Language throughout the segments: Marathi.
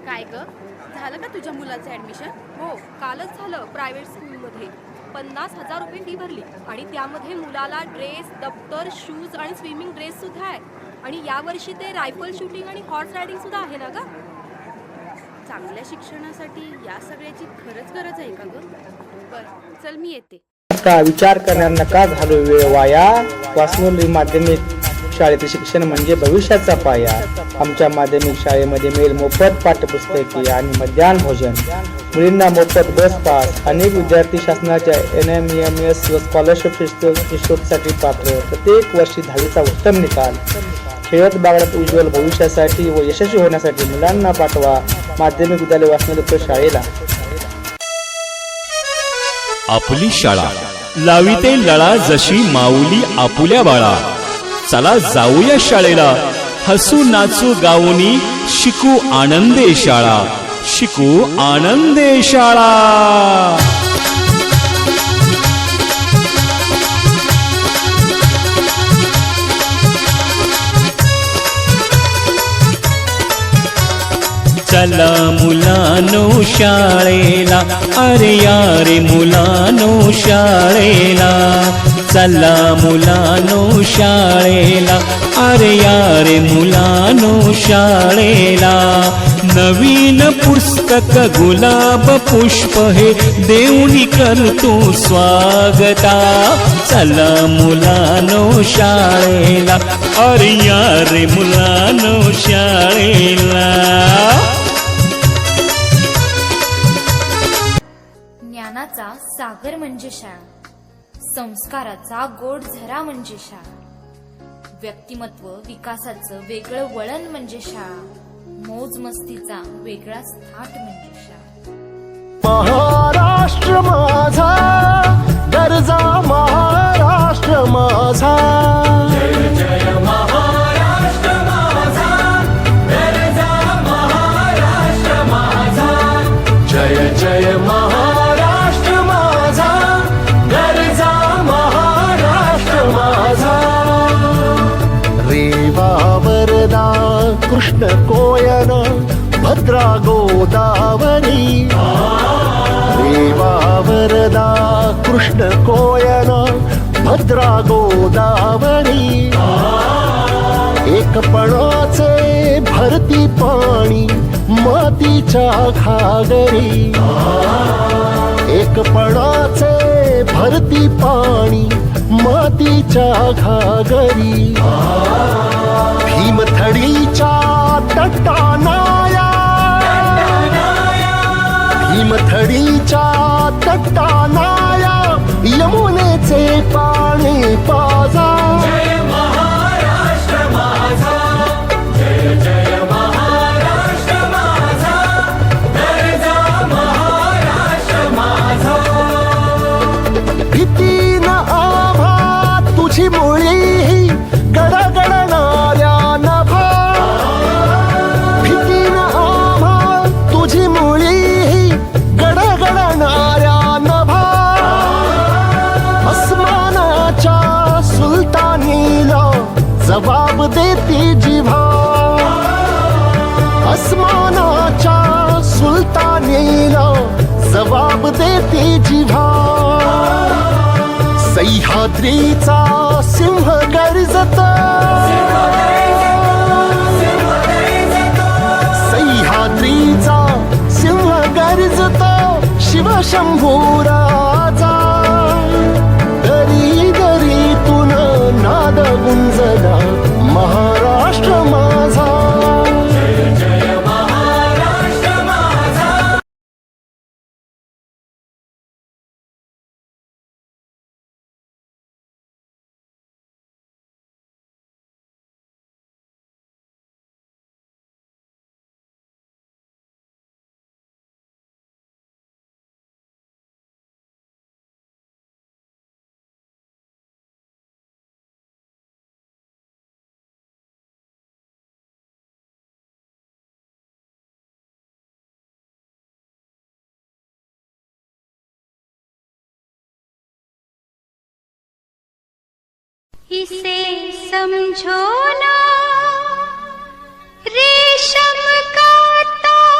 काय ग, झालं का तुझ्या मुलाचं ॲडमिशन? हो, कालच झालं. प्रायव्हेट स्कूलमध्ये 50,000 रुपये फी भरली आणि त्यामध्ये मुलाला ड्रेस, दप्तर, शूज आणि स्विमिंग ड्रेस सुद्धा आहे. आणि यावर्षी ते रायफल शूटिंग आणि हॉर्स रायडिंग सुद्धा आहे ना ग. चांगल्या शिक्षणासाठी या सगळ्याची खरंच गरज आहे का ग? बरं, चल मी येते. आता विचार करण्यार नका घालू वेळ वाया. वासनोली माध्यमिक शाळेतील शिक्षण म्हणजे भविष्याचा पाया. आमच्या माध्यमिक शाळेमध्ये मिळेल मोफत पाठ्यपुस्तके आणि मध्यान्ह भोजन. मुलींना मोफत बस पास. अनेक विद्यार्थी शासनाच्या NMEMS व स्कॉलरशिप शिष्यवृत्तीसाठी पात्र. प्रत्येक वर्षी 10वीचा उत्तम निकाल. खेळत बागडत उज्ज्वल भविष्यासाठी व यशस्वी होण्यासाठी मुलांना पाठवा माध्यमिक विद्यालय वासनोली शाळेला. आपली शाळा लाविते लळा जशी माऊली आपुल्या बाळा. चला जाऊया शाळेला, हसू नाचू गाऊनी शिकू आनंदे शाळा. शिकू आनंदे शाळा. चला मुलानो शाळेला, अरे यारे मुलानो शाळेला. चला मुलानो शाळेला, अरे यारे मुलानो शाळेला. नवीन पुस्तक गुलाब पुष्प हे देऊनी करतो स्वागता. चला मुलानो शाळेला, अरे यारे मुलानो शाळेला. ज्ञानाचा सागर म्हणजे शाळा, संस्काराचा गोड झरा म्हणजे शाळा, व्यक्तिमत्व विकासाचं वेगळं वळण म्हणजे शाळा, मौज मस्तीचा वेगळाच थाट म्हणजे शाळा. महाराष्ट्र माझा गरजा, महाराष्ट्र माझा. जय जय महाराष्ट्र माझा गरजा, महाराष्ट्र माझा. जय जय महाराष्ट्र माझा गरजा, महाराष्ट्र माझा. रेवा वरदा कृष्ण कोयना भद्रा गोदावरी. रेवा वरदा कृष्ण कोयना भद्रा गोदावरी. एकपणाचे भरती पाणी मातीच्या घागरी. एकपणाचे भरती पाणी मातीच्या घागरी. भीमथडीच्या तटानाया, भीमथडीच्या तटानाया यमुनेचे पाणी पाजा. जय महाराष्ट्र माझा, जय जय महाराष्ट्र माझा गरजा, महाराष्ट्र माझा. भीती न आभा तुझी मुळी गडगडणाऱ्या नभा. भीती न आभा तुझी मुळी गडगडणाऱ्या नभा. अस्मानाच्या सुलतानीला जबाब देती जिव्हा. अस्मानाच्या सुलतानीला जबाब देती जिव्हा. सह्याद्रीचा सिंह गर्जता, सह्याद्रीचा सिंह गर्जता. शिवशंभू राजा दरी दरीतून नाद गुंजला, महाराष्ट्र माझा. जय जय महाराष्ट्र माझा. इसे समझो ना रेशम का ताज.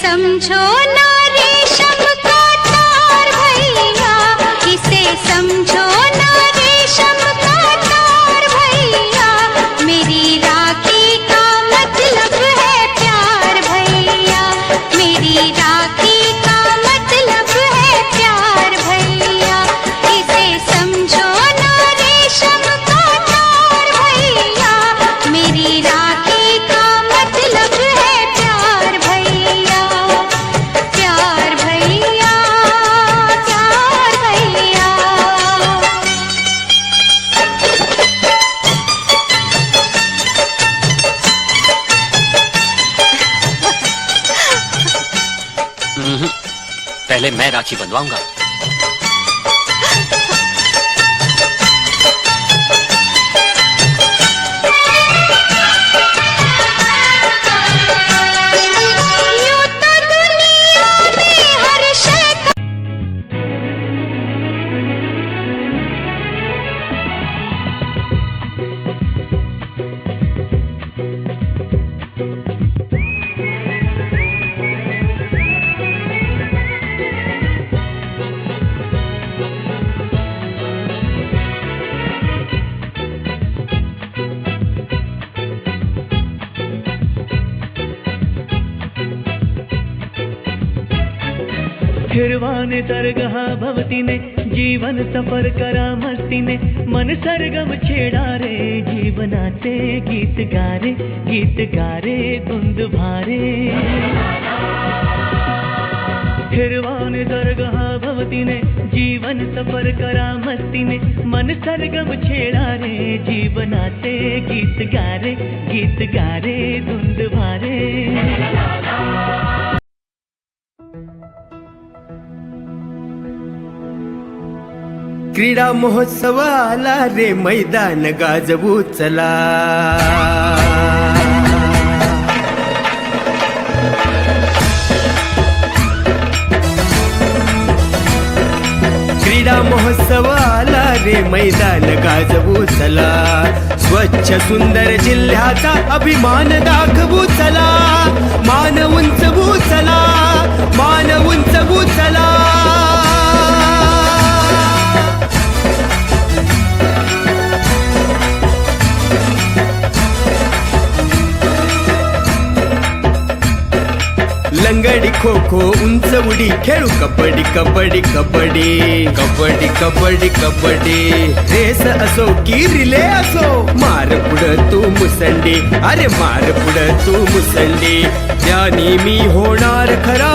समझो ना रेशम का तार भैया, इसे समझो ना रेशम का तार भैया, मेरी राखी का मतलब है प्यार भैया, मेरी राखी का मतलब है प्यार भैया, इसे समझो ना रेशम का तार भैया, मेरी राखी का मतलब है प्यार भैया, प्यार भैया, प्यार भैया। पहले मैं राखी बंधवाऊंगा। यूं तो दुनिया में हर शय निर्वाण तरगहा भवतीने जीवन सफर करा मस्तीने मन सरगम छेडा रे जीवनाचे गीत गारे धुंद भारे निर्वाण तरगहा भवतीने जीवन सफर करा मस्तीने मन सरगम छेडा रे जीवनाचे गीत गारे धुंद भारे। क्रीडा महोत्सव आला रे मैदान गाजवू चला, क्रीडा महोत्सव आला रे मैदान गाजवू चला, स्वच्छ सुंदर जिल्ह्याचा अभिमान दाखवू चला, मान उंचवू चला, मान उंचवू चला। लंगडी खो खो उंच उडी खेळू कबड्डी कबड्डी कबड्डी कबड्डी कबड्डी कबड्डी, रेस असो की रिले असो, मार पुढं तू मुसंडी, अरे मार पुढं तू मुसंडी, त्यानी मी होणार खरा,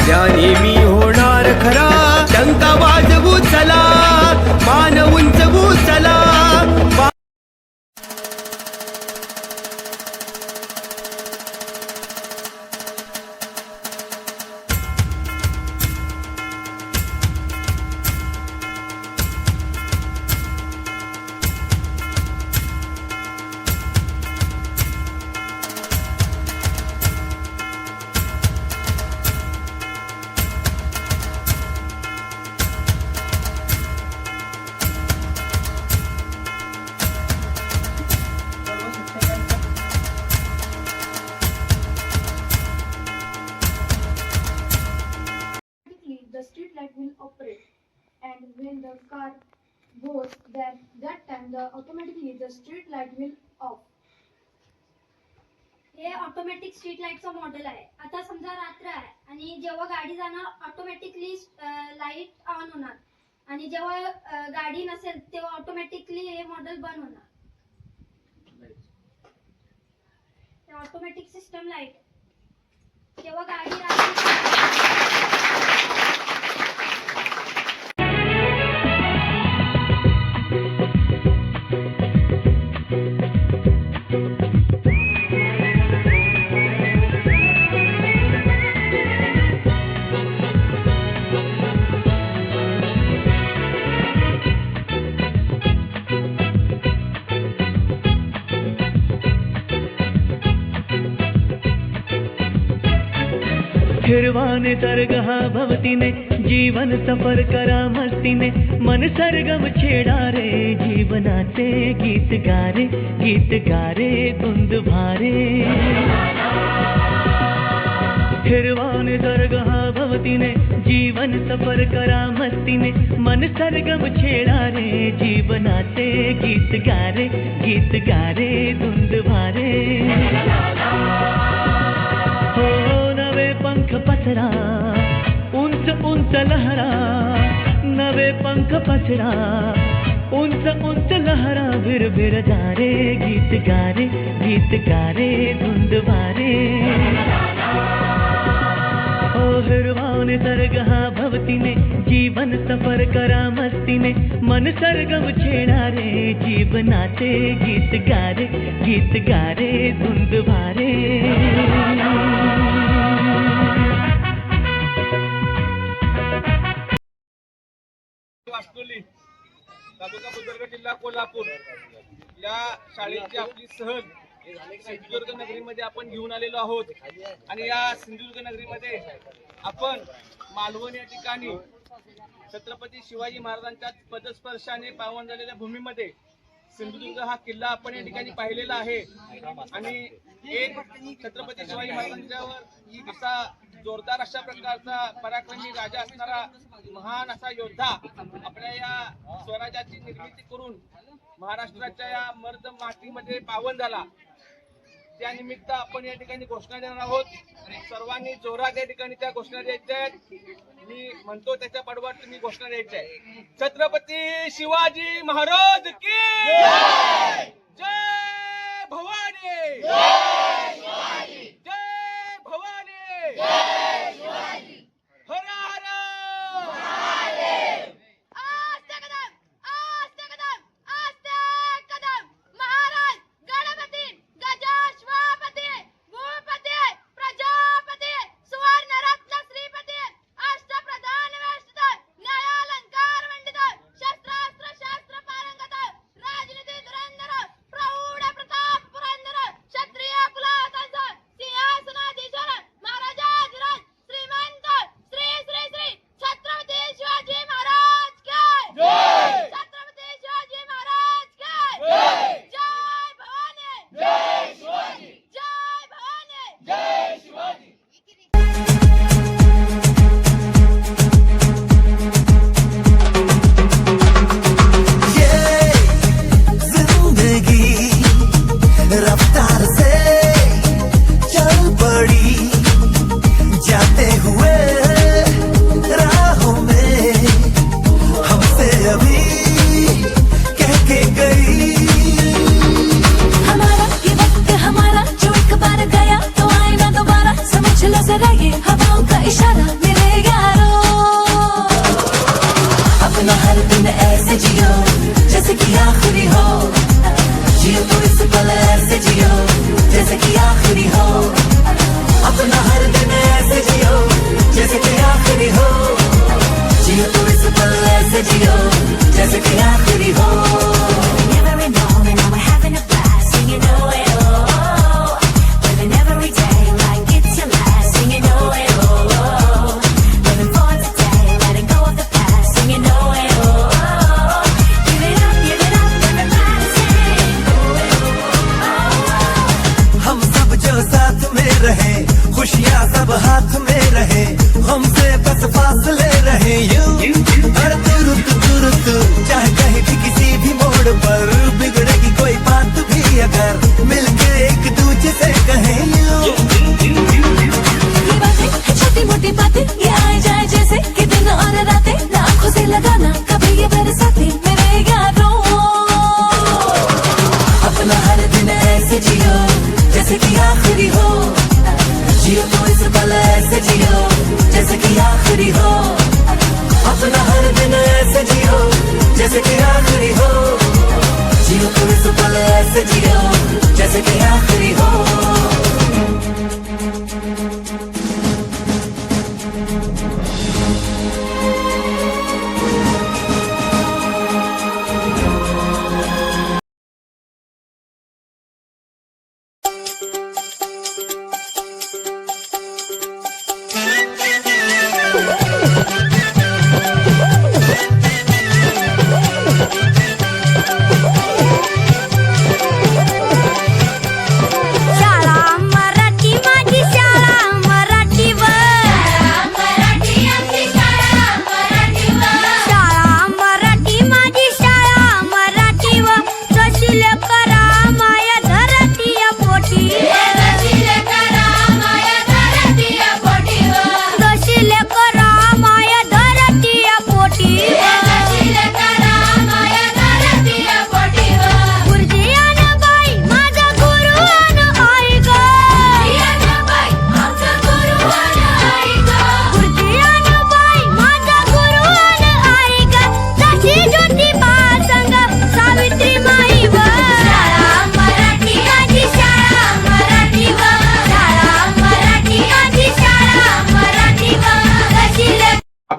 त्यानी मी होणार खरा, डंका वाजवू चला, मान उंचवू चला। The street light will operate, and when the car goes, that time automatically the street light will off. हे ऑटोमॅटिक स्ट्रीट लाईटचं मॉडेल आहे. आता समजा रात्र आहे आणि जेव्हा गाडी जाणार ऑटोमॅटिकली लाईट ऑन होणार आणि जेव्हा गाडी नसेल तेव्हा ऑटोमॅटिकली हे मॉडेल बंद होणार. ऑटोमॅटिक सिस्टम लाईट जेव्हा गाडी निर्वाण तरगहा भवतीने जीवन सफर करा मस्तीने मन सरगम छेडा रे जीवनाचे गीत गारे धुंद भारे हिरवाने जर्ग हा भवतीने जीवन सफर करा मस्तीने मन सरगम छेडा रे जीवनाचे गीत गारे धुंद भारे हो नवे पंख पसरा उंच उंच लहरा नवे पंख पसरा उंच उंच लहरा भिर भिर जा रे गीत गारे धुंद भारे ओ हिरवाने सर्ग हा भवतीने जीवन सफर करा मस्तीने मन सरगम छेडा रे जीवनाचे गीत गारे धुंद भारे वास्तुली तालुका बुजुर्ग जिल्हा कोल्हापूर या शाळेची आपली सहल सिंधुदुर्ग नगरीमध्ये आपण घेऊन आलेलो आहोत आणि या सिंधुदुर्ग नगरीमध्ये आपण मालवण या ठिकाणी छत्रपती शिवाजी महाराजांच्या पदस्पर्शाने पावन झालेल्या भूमीमध्ये सिंधुदुर्ग हा किल्ला आपण या ठिकाणी पाहिलेला आहे आणि एक छत्रपती शिवाजी महाराजांच्यावर असा जोरदार अशा प्रकारचा पराक्रमी राजा असणारा महान असा योद्धा आपल्या या स्वराज्याची निर्मिती करून महाराष्ट्राच्या या मर्द मातीमध्ये पावन झाला. त्यानिमित्त आपण या ठिकाणी घोषणा देणार आहोत. सर्वांनी जोरात या ठिकाणी त्या घोषणा द्यायच्या आहेत. मी म्हणतो त्याच्या पडवार तुम्ही घोषणा द्यायची आहे. छत्रपती शिवाजी महाराज की जय, जय भवानी, जय भवानी, हर हर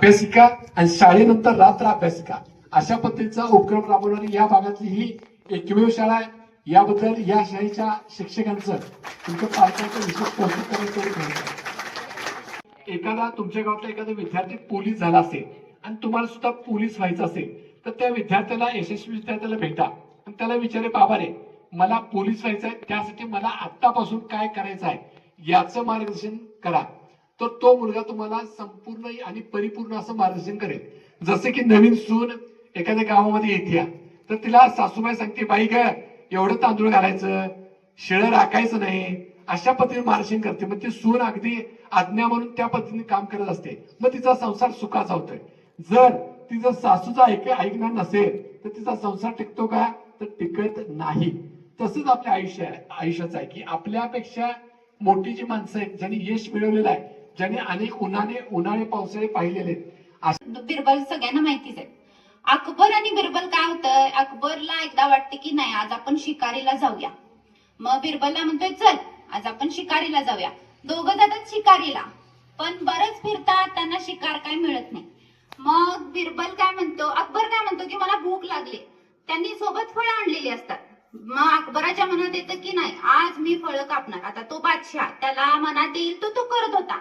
अभ्यासिका आणि शाळेनंतर रात्र अभ्यासिका अशा पद्धतीचा उपक्रम राबवणारी या भागातली ही एकमेव शाळा आहे. याबद्दल या शाळेच्या शिक्षकांचं तुमच्या पालकांचं विशेष कौतुक करायचं. एखादा तुमच्या गावातला एखादा विद्यार्थी पोलीस झाला असेल आणि तुम्हाला सुद्धा पोलीस व्हायचं असेल तर त्या विद्यार्थ्याला, यशस्वी विद्यार्थ्याला भेटा आणि त्याला विचारे, बाबा रे मला पोलीस व्हायचं आहे, त्यासाठी मला आत्तापासून काय करायचं आहे याचं मार्गदर्शन करा. तर तो मुलगा तुम्हाला संपूर्ण आणि परिपूर्ण असं मार्गदर्शन करेल. जसं की नवीन सून एखाद्या गावामध्ये येते तर तिला सासूबाई सांगते, बाई ग एवढं तांदूळ घालायचं, शिळं राखायचं नाही, अशा पद्धतीने मार्गदर्शन करते. मग ती सून अगदी आज्ञा म्हणून त्या पद्धतीने काम करत असते. मग तिचा संसार सुखाचा होतोय. जर तिचं सासूचा ऐकणार नसेल तर तिचा संसार टिकतो का? तर टिकत नाही. तसंच आपल्या आयुष्याचं आहे की आपल्यापेक्षा मोठी जी माणसं आहेत, ज्यांनी यश मिळवलेलं आहे, ज्यांनी अनेक उन्हाळे पावसाळे पाहिलेले आहेत. बिरबल सगळ्यांना माहितीच आहे. अकबर आणि बिरबल काय होतं, अकबरला एकदा वाटते की नाही आज आपण शिकारीला जाऊया. मग बिरबलला म्हणतोय चल आज आपण शिकारीला जाऊया. दोघं जातात शिकारीला, पण बरंच फिरतात, त्यांना शिकार काय मिळत नाही. मग बिरबल काय म्हणतो, अकबर काय म्हणतो की मला भूक लागली. त्यांनी सोबत फळं आणलेली असतात. मग अकबराच्या मनात येतं की नाही आज मी फळं कापणार. आता तो बादशाह, त्याला मनात येईल तो करत होता.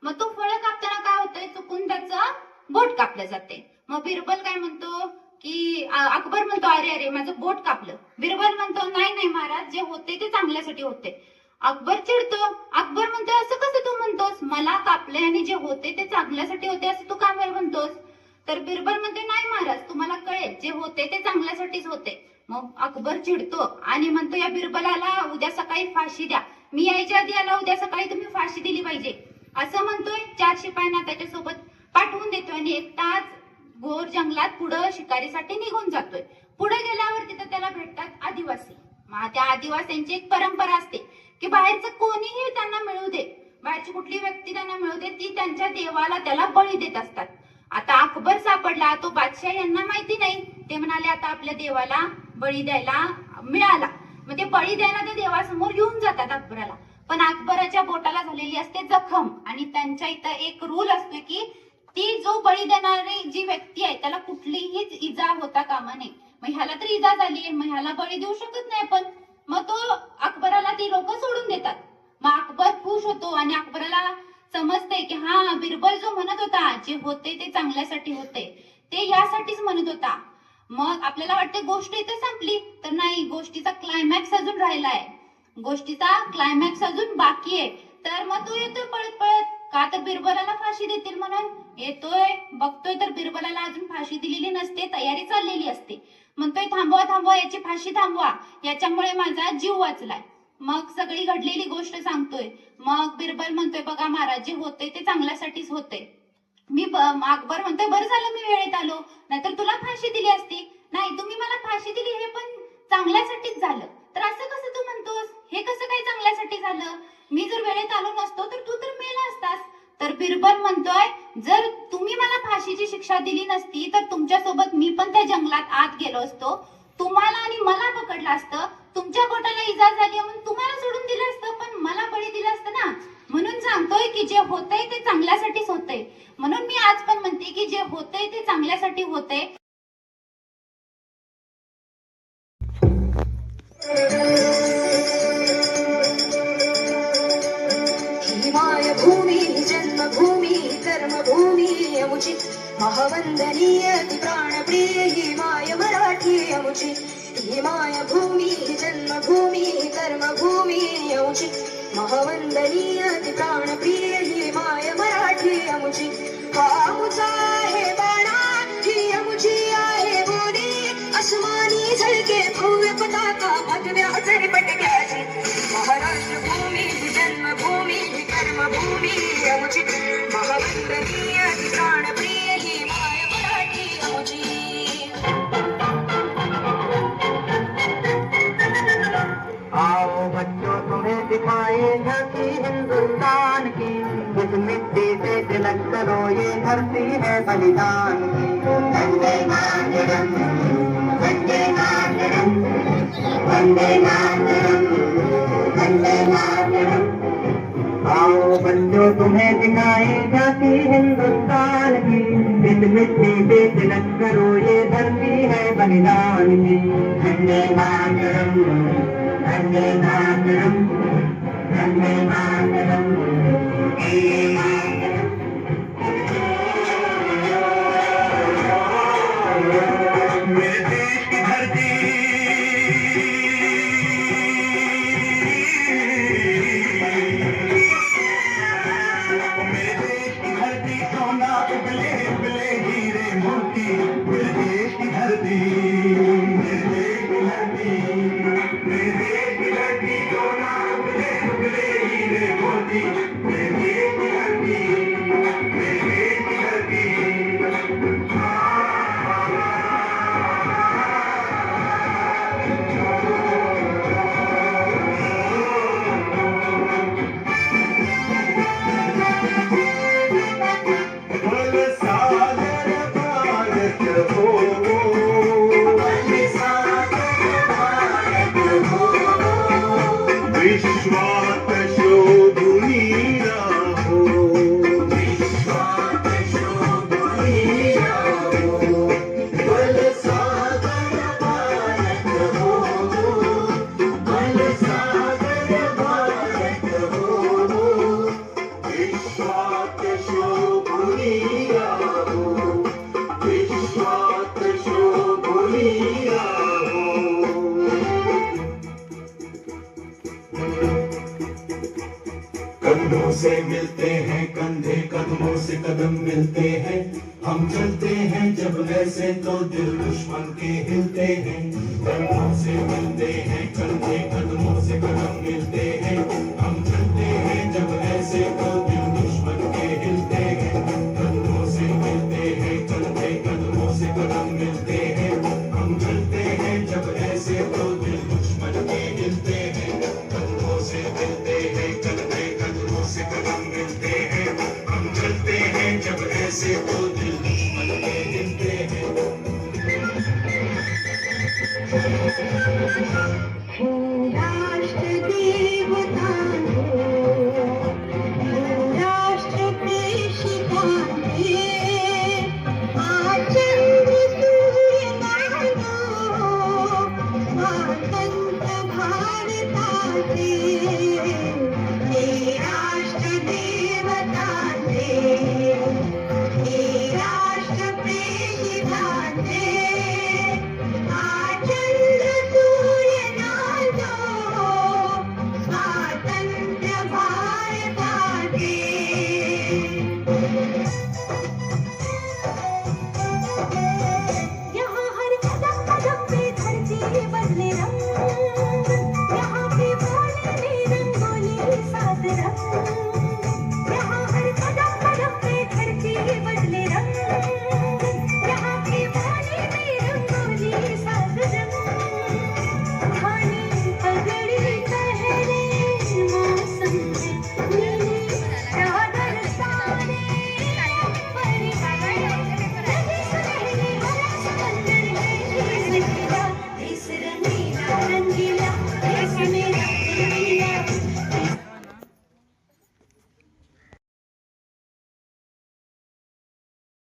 मग तो फळं कापताना काय होतंय, चुकून त्याचं बोट कापलं जाते. मग बिरबल काय म्हणतो की अकबर म्हणतो अरे अरे माझं बोट कापलं. बिरबल म्हणतो नाही नाही महाराज, जे होते ते चांगल्यासाठी होते. अकबर चिडतो. अकबर म्हणतो असं कसं तू म्हणतोस, मला कापले आणि जे होते ते चांगल्यासाठी होते असं तू का बरं म्हणतोस. तर बिरबल म्हणते नाही महाराज, तुम्हाला कळेल जे होते ते चांगल्यासाठीच होते. मग अकबर चिडतो आणि म्हणतो या बिरबलाला उद्या सकाळी फाशी द्या, मी यायच्या आधी याला उद्या सकाळी तुम्ही फाशी दिली पाहिजे असं म्हणतोय. 4 शिपायांना त्याच्यासोबत पाठवून देतोय आणि एकटाच घोर जंगलात पुढं शिकारीसाठी निघून जातोय. पुढे गेल्यावर तिथं त्याला भेटतात आदिवासी. मग त्या आदिवासींची एक परंपरा असते की बाहेरचं कोणीही त्यांना मिळू दे, बाहेरची कुठली व्यक्ती त्यांना मिळू दे, ती त्यांच्या देवाला त्याला बळी देत असतात. आता अकबर सापडला, तो बादशाह यांना माहिती नाही. ते म्हणाले आता आपल्या देवाला बळी द्यायला मिळाला. मग ते बळी द्यायला ते देवासमोर येऊन जातात अकबराला. पण अकबराच्या बोटाला झालेली असते जखम आणि त्यांच्या इथं एक रूल असतो की ती जो बळी देणारी जी व्यक्ती आहे त्याला कुठलीही इजा होता कामा नये. मग ह्याला तर इजा झाली, मग ह्याला बळी देऊ शकत नाही आपण. मग तो अकबराला ती लोक सोडून देतात. मग अकबर खुश होतो आणि अकबराला समजते की हा बिरबल जो म्हणत होता जे होते ते चांगल्यासाठी होते ते यासाठीच म्हणत होता. मग आपल्याला वाटते गोष्ट इथं संपली, तर नाही, गोष्टीचा क्लायमॅक्स अजून राहिला आहे. गोष्टीचा क्लायमॅक्स अजून बाकी आहे. तर मग तो येतोय पळत पळत, का तर बिरबलाला फाशी देतील म्हणून येतोय. बघतोय तर बिरबलाला अजून फाशी दिलेली नसते, तयारी चाललेली असते. म्हणतोय थांबवा थांबवा, याची फाशी थांबवा, याच्यामुळे माझा जीव वाचलाय. मग सगळी घडलेली गोष्ट सांगतोय. मग बिरबल म्हणतोय बघा महाराज, जे होते ते चांगल्यासाठीच होते. अकबर म्हणतोय बरं झालं मी वेळेत आलो, नाहीतर तुला फाशी दिली असती. नाही, तुम्ही मला फाशी दिली हे पण चांगल्यासाठीच झालं. तर असं कसं तू म्हणतोस, हे कसं काय चांगल्यासाठी झालं, मी जर वेळेत आलो नसतो तर तू तर मेला असतास. तर बिरबल म्हणतोय जर तुम्ही मला फाशीची शिक्षा दिली नसती तर तुमच्यासोबत मी पण त्या जंगलात आत गेलो असतो, तुम्हाला आणि मला पकडलं असतं, तुमच्या बोटाला इजा झाली म्हणून तुम्हाला सोडून दिलं असतं, पण मला बळी दिलं असतं ना. म्हणून सांगतोय की जे होतंय ते चांगल्यासाठीच होतंय. म्हणून मी आज पण म्हणते की जे होतंय ते चांगल्यासाठी होतंय. हिमाय भूमी जन्मभूमी कर्मभूमी अमुची महावंदनीय प्राणप्रिय हिमाय मराठी अमुची. हिमाय भूमी जन्मभूमी कर्मभूमी अमुची महावंदनीय प्राणप्रिय हिमाय मराठी अमुची. हा अमुचा आहे बाणा, ही अमुची आहे बोली, आसमानी झळके भव्य पताका भगव्या पटक्याची. महाराष्ट्र भूमी जन्मभूमी कर्मभूमी अमुची महावंदनीय प्राणप्रिय हिमाय मराठी अमुची. आओ बच्चों तुम्हें दिखाए झांकी हिंदुस्तान की, इस मिट्टी से तिलक करो ये धरती है बलिदान की. वंदे मातरम वंदे मातरम वंदे मातरम वंदे मातरम. आओ बच्चों तुम्हें दिखाए झांकी हिंदुस्तान की, इस मिट्टी पे तिलक करो ये धरती है बलिदान की वंदे मातरम वंदे मातरम वंदे मातरम वंदे मातरम मेरे देश की धरती सोना उबले उबले हीरे मोती मेरे देश की धरती मेरे देश की धरती मेरे देश की धरती सोना उबले उबले हीरे मोती मेरे देश की धरती मेरे देश की धरती विश्वात शोभुनी राहो विश्वात शोभुनी राहो बल सागर भारत हो बल सागर भारत हो विश्वात शोभुनी राहो विश्वात शोभुनी राहो कंधों से मिलते हैं कंधे कदमों से कदम मिलते हैं हम चलते हैं जब ऐसे तो दिल दुश्मन के हिलते हैं कंधों से मिलते हैं कंधे कदमों से कदम मिलते हैं हम चलते हैं जब ऐसे तो दिल दुश्मन के हिलते हैं कंधों से मिलते हैं कंधे कदमों से कदम मिलते हैं हम चलते हैं जब ऐसे तो दिल दुश्मन के हिलते हैं कंधों से मिलते हैं कंधे कदमों से कदम मिलते हैं हम चलते हैं जब ऐसे तो दिल